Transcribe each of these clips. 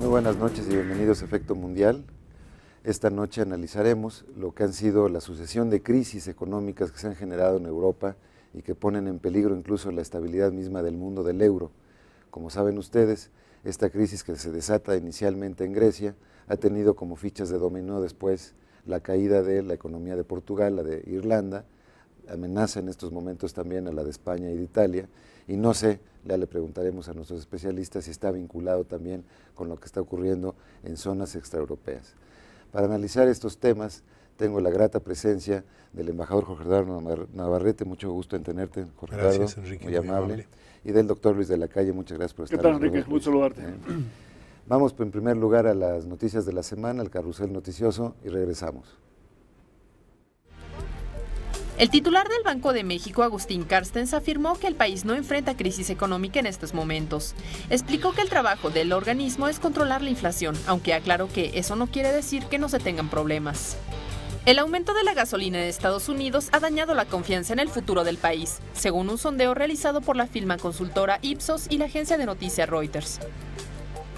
Muy buenas noches y bienvenidos a Efecto Mundial. Esta noche analizaremos lo que han sido la sucesión de crisis económicas que se han generado en Europa y que ponen en peligro incluso la estabilidad misma del mundo del euro. Como saben ustedes, esta crisis que se desata inicialmente en Grecia ha tenido como fichas de dominó después la caída de la economía de Portugal, la de Irlanda, amenaza en estos momentos también a la de España y de Italia, y no sé, ya le preguntaremos a nuestros especialistas si está vinculado también con lo que está ocurriendo en zonas extraeuropeas. Para analizar estos temas, tengo la grata presencia del embajador Jorge Eduardo Navarrete, mucho gusto en tenerte, Jorge Eduardo. Gracias, Enrique, muy amable, y del doctor Luis de la Calle, muchas gracias por estar. ¿Qué tal, Enrique? Mucho saludarte. Vamos en primer lugar a las noticias de la semana, al carrusel noticioso, y regresamos. El titular del Banco de México, Agustín Carstens, afirmó que el país no enfrenta crisis económica en estos momentos. Explicó que el trabajo del organismo es controlar la inflación, aunque aclaró que eso no quiere decir que no se tengan problemas. El aumento de la gasolina en Estados Unidos ha dañado la confianza en el futuro del país, según un sondeo realizado por la firma consultora Ipsos y la agencia de noticias Reuters.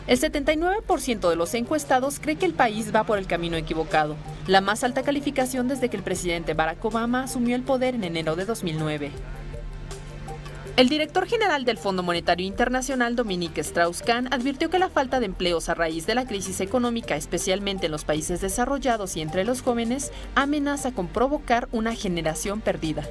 El 79% de los encuestados cree que el país va por el camino equivocado, la más alta calificación desde que el presidente Barack Obama asumió el poder en enero de 2009. El director general del Fondo Monetario Internacional, Dominique Strauss-Kahn, advirtió que la falta de empleos a raíz de la crisis económica, especialmente en los países desarrollados y entre los jóvenes, amenaza con provocar una generación perdida.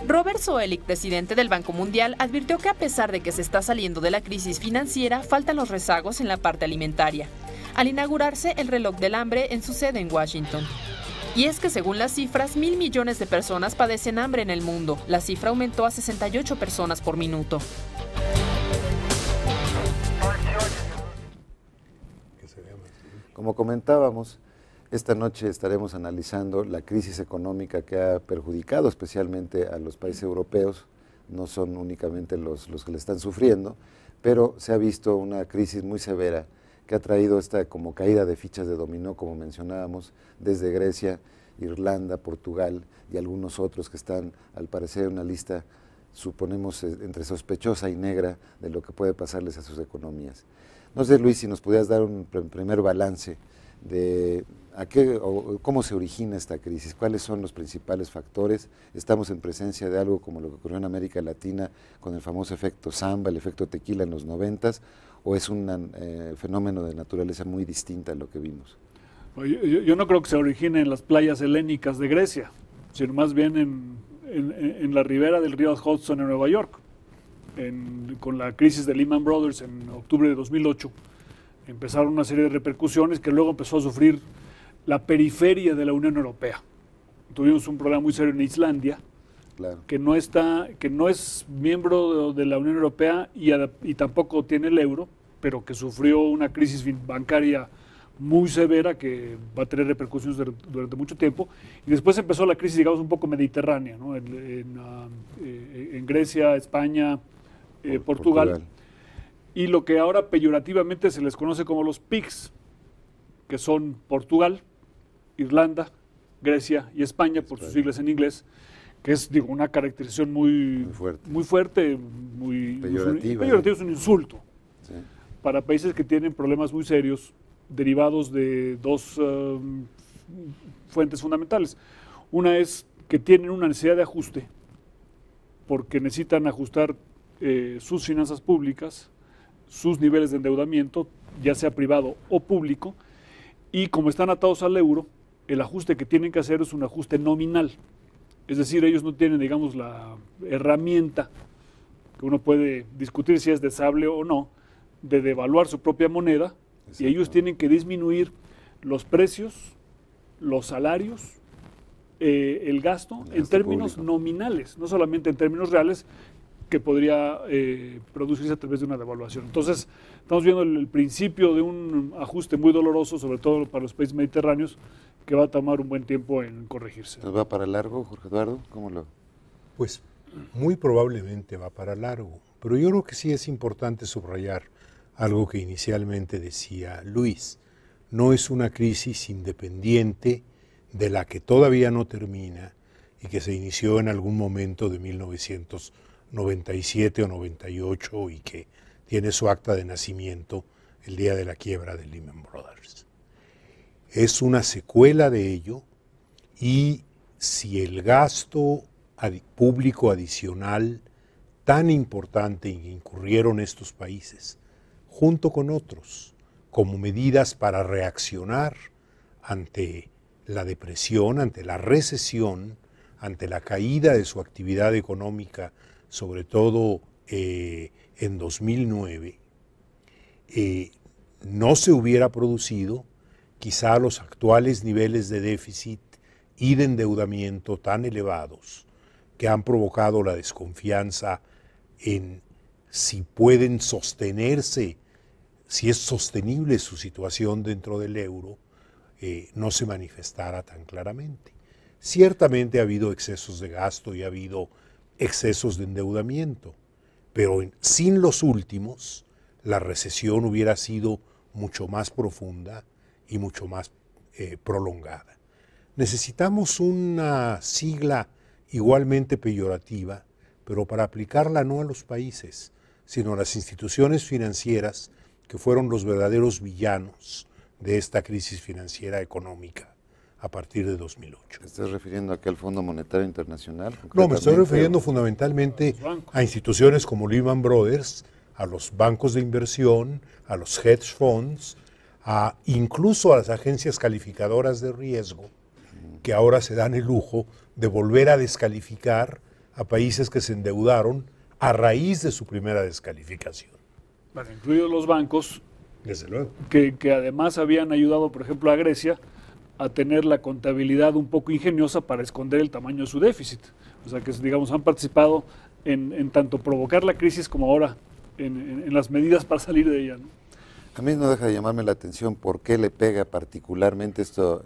Robert Zoellick, presidente del Banco Mundial, advirtió que a pesar de que se está saliendo de la crisis financiera, faltan los rezagos en la parte alimentaria, al inaugurarse el reloj del hambre en su sede en Washington. Y es que según las cifras, 1.000 millones de personas padecen hambre en el mundo. La cifra aumentó a 68 personas por minuto. Como comentábamos, esta noche estaremos analizando la crisis económica que ha perjudicado especialmente a los países europeos. No son únicamente los que le están sufriendo, pero se ha visto una crisis muy severa que ha traído esta como caída de fichas de dominó, como mencionábamos, desde Grecia, Irlanda, Portugal y algunos otros que están, al parecer, en una lista, suponemos, entre sospechosa y negra de lo que puede pasarles a sus economías. No sé, Luis, si nos pudieras dar un primer balance de cómo se origina esta crisis, cuáles son los principales factores. Estamos en presencia de algo como lo que ocurrió en América Latina con el famoso efecto samba, el efecto tequila en los 90s, o es un fenómeno de naturaleza muy distinta a lo que vimos. Yo no creo que se origine en las playas helénicas de Grecia, sino más bien en la ribera del río Hudson en Nueva York. Con la crisis de Lehman Brothers en octubre de 2008, empezaron una serie de repercusiones que luego empezó a sufrir la periferia de la Unión Europea. Tuvimos un problema muy serio en Islandia, claro, que no es miembro de la Unión Europea y tampoco tiene el euro, pero que sufrió una crisis bancaria muy severa que va a tener repercusiones durante mucho tiempo. Y después empezó la crisis, digamos, un poco mediterránea, ¿no? En Grecia, España, Portugal. Y lo que ahora peyorativamente se les conoce como los PIGS, que son Portugal, Irlanda, Grecia y España, por sus siglas en inglés, que es, digo, una caracterización muy fuerte, muy peyorativa. Peyorativa es un insulto, sí, para países que tienen problemas muy serios derivados de dos fuentes fundamentales. Una es que tienen una necesidad de ajuste, porque necesitan ajustar sus finanzas públicas, sus niveles de endeudamiento, ya sea privado o público, y como están atados al euro, el ajuste que tienen que hacer es un ajuste nominal. Es decir, ellos no tienen, digamos, la herramienta que uno puede discutir si es deseable o no, de devaluar su propia moneda, y ellos tienen que disminuir los precios, los salarios, el gasto en términos nominales, no solamente en términos reales, que podría producirse a través de una devaluación. Entonces, estamos viendo el principio de un ajuste muy doloroso, sobre todo para los países mediterráneos, que va a tomar un buen tiempo en corregirse. ¿Nos va para largo, Jorge Eduardo? ¿Cómo lo...? Pues muy probablemente va para largo, pero yo creo que sí es importante subrayar algo que inicialmente decía Luis. No es una crisis independiente de la que todavía no termina y que se inició en algún momento de 1997 o 98 y que tiene su acta de nacimiento el día de la quiebra de Lehman Brothers. Es una secuela de ello, y si el gasto público adicional tan importante en que incurrieron estos países, junto con otros, como medidas para reaccionar ante la depresión, ante la recesión, ante la caída de su actividad económica, sobre todo en 2009, no se hubiera producido quizá los actuales niveles de déficit y de endeudamiento tan elevados que han provocado la desconfianza en si pueden sostenerse, si es sostenible su situación dentro del euro, no se manifestara tan claramente. Ciertamente ha habido excesos de gasto y ha habido excesos de endeudamiento, pero sin los últimos, la recesión hubiera sido mucho más profunda y mucho más prolongada. Necesitamos una sigla igualmente peyorativa, pero para aplicarla no a los países, sino a las instituciones financieras que fueron los verdaderos villanos de esta crisis financiera económica a partir de 2008. ¿Te estás refiriendo aquí al Fondo Monetario Internacional? No, me estoy refiriendo fundamentalmente a instituciones como Lehman Brothers, a los bancos de inversión, a los hedge funds, incluso a las agencias calificadoras de riesgo, que ahora se dan el lujo de volver a descalificar a países que se endeudaron a raíz de su primera descalificación. Bueno, incluidos los bancos, desde luego, que además habían ayudado, por ejemplo, a Grecia a tener la contabilidad un poco ingeniosa para esconder el tamaño de su déficit. O sea que, digamos, han participado en tanto provocar la crisis como ahora en las medidas para salir de ella, ¿no? A mí no deja de llamarme la atención por qué le pega particularmente esto,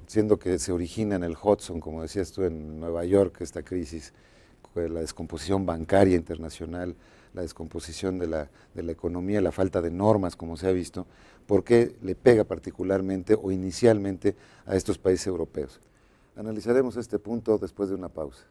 siendo que se origina en el Hudson, como decías tú, en Nueva York, esta crisis, la descomposición bancaria internacional, la descomposición de la economía, la falta de normas, como se ha visto, ¿por qué le pega particularmente o inicialmente a estos países europeos? Analizaremos este punto después de una pausa.